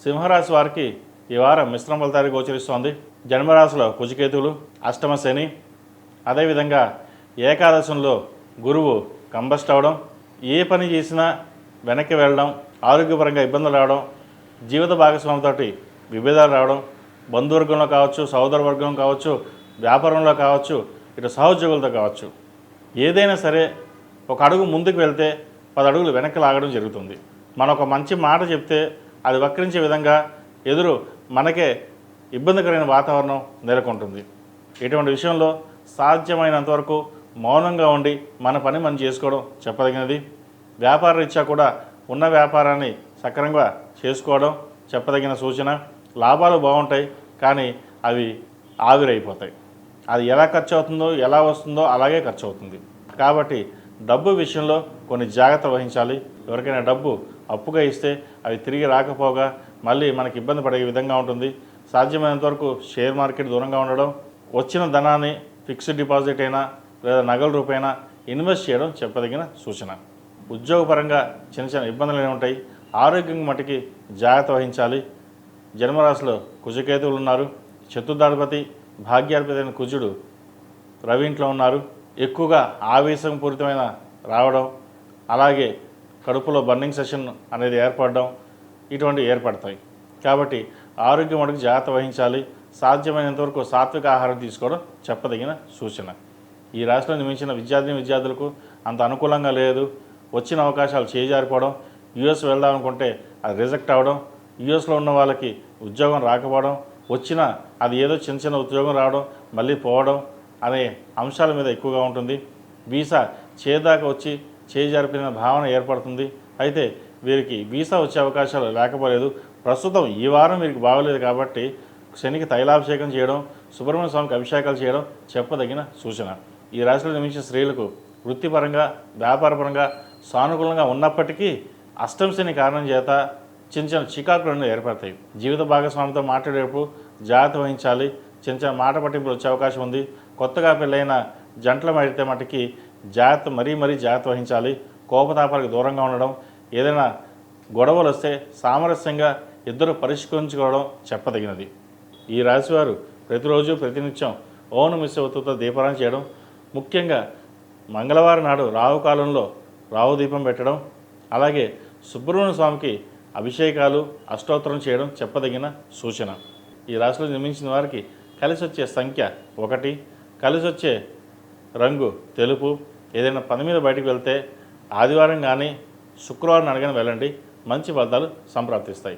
సింహరాశి వారికి ఈ వారం మిశ్రమ ఫలితాలు గోచరిస్తోంది. జన్మరాశిలో కుజకేతువులు, అష్టమ శని, అదేవిధంగా ఏకాదశంలో గురువు కంబస్ట్ అవడం, ఏ పని చేసినా వెనక్కి వెళ్ళడం, ఆరోగ్యపరంగా ఇబ్బందులు రావడం, జీవిత భాగస్వామితో విభేదాలు రావడం, బంధువర్గంలో కావచ్చు, సహోదర వర్గం కావచ్చు, వ్యాపారంలో కావచ్చు, ఇటు సహోద్యోగులతో కావచ్చు, ఏదైనా సరే ఒక అడుగు ముందుకు వెళ్తే 10 అడుగులు వెనక్కి లాగడం జరుగుతుంది. మనం ఒక మంచి మాట చెప్తే అది వక్రించే విధంగా ఎదురు మనకే ఇబ్బందికరమైన వాతావరణం నెలకొంటుంది. ఇటువంటి విషయంలో సాధ్యమైనంతవరకు మౌనంగా ఉండి మన పని మనం చేసుకోవడం చెప్పదగినది. వ్యాపార రీత్యా కూడా ఉన్న వ్యాపారాన్ని సక్రమంగా చేసుకోవడం చెప్పదగిన సూచన. లాభాలు బాగుంటాయి, కానీ అవి ఆవిరైపోతాయి. అది ఎలా ఖర్చు అవుతుందో, ఎలా వస్తుందో అలాగే ఖర్చు అవుతుంది. కాబట్టి డబ్బు విషయంలో కొన్ని జాగ్రత్తలు వహించాలి. ఎవరికైనా డబ్బు అప్పుగా ఇస్తే అవి తిరిగి రాకపోగా మళ్ళీ మనకి ఇబ్బంది పడే విధంగా ఉంటుంది. సాధ్యమైనంత వరకు షేర్ మార్కెట్ దూరంగా ఉండడం, వచ్చిన ధనాన్ని ఫిక్స్డ్ డిపాజిట్ అయినా లేదా నగల రూపైనా ఇన్వెస్ట్ చేయడం చెప్పదగిన సూచన. ఉద్యోగపరంగా చిన్న చిన్న ఇబ్బందులు ఉంటాయి. ఆరోగ్యం మటుకి జాగ్రత్త వహించాలి. జన్మరాశిలో కుజకేతువులు ఉన్నారు. చతుర్థాధిపతి భాగ్యాధిపతి అయిన కుజుడు రవి ఇంట్లో ఉన్నారు. ఎక్కువగా ఆవేశపూరితమైన రావడం, అలాగే కడుపులో బర్నింగ్ సెషన్ అనేది ఏర్పడడం, ఇటువంటివి ఏర్పడతాయి. కాబట్టి ఆరోగ్యం మటుకు జాగ్రత్త వహించాలి. సాధ్యమైనంతవరకు సాత్విక ఆహారం తీసుకోవడం చెప్పదగిన సూచన. ఈ రాశిలో నిర్మించిన విద్యార్థులకు అంత అనుకూలంగా లేదు. వచ్చిన అవకాశాలు చేజారిపోవడం, యుఎస్ వెళ్దాం అనుకుంటే అది రిజెక్ట్ అవ్వడం, యుఎస్లో ఉన్న వాళ్ళకి ఉద్యోగం రాకపోవడం, వచ్చినా అది ఏదో చిన్న చిన్న ఉద్యోగం రావడం మళ్ళీ పోవడం అనే అంశాల మీద ఎక్కువగా ఉంటుంది. వీసా చేదాకా వచ్చి చేజారిపోయిన భావన ఏర్పడుతుంది. అయితే వీరికి వీసా వచ్చే అవకాశాలు లేకపోలేదు. ప్రస్తుతం ఈ వారం వీరికి బాగోలేదు కాబట్టి శనికి తైలాభిషేకం చేయడం, సుబ్రహ్మణ్య స్వామికి అభిషేకాలు చేయడం చెప్పదగిన సూచన. ఈ రాశిలో నిర్మించిన స్త్రీలకు వృత్తిపరంగా, వ్యాపారపరంగా సానుకూలంగా ఉన్నప్పటికీ అష్టమ శని కారణం చేత చిన్న చిన్న చికాకులు ఏర్పడతాయి. జీవిత భాగస్వామితో మాట్లాడేటప్పుడు జాగ్రత్త వహించాలి. చిన్న చిన్న మాట పట్టింపులు వచ్చే అవకాశం ఉంది. కొత్తగా పెళ్ళైన జంటలు అయితే మటుకి మరీ జాగ్రత్త వహించాలి. కోపతాపాలకు దూరంగా ఉండడం, ఏదైనా గొడవలు వస్తే సామరస్యంగా ఇద్దరు పరిష్కరించుకోవడం చెప్పదగినది. ఈ రాశివారు ప్రతిరోజు ప్రతినిత్యం ఓం నమః శివాయతో దీపారాధన చేయడం, ముఖ్యంగా మంగళవారం నాడు రాహుకాలంలో రాహు దీపం పెట్టడం, అలాగే సుబ్రహ్మణ్య స్వామికి అభిషేకాలు, అష్టోత్తరం చేయడం చెప్పదగిన సూచన. ఈ రాశిలో నిర్మించిన వారికి కలిసి వచ్చే సంఖ్య 1, కలిసి వచ్చే రంగు తెలుపు. ఏదైనా పని మీద బయటకు వెళ్తే ఆదివారం కానీ శుక్రవారం అడగని వెళ్ళండి, మంచి ఫలితాలు సంప్రాప్తిస్తాయి.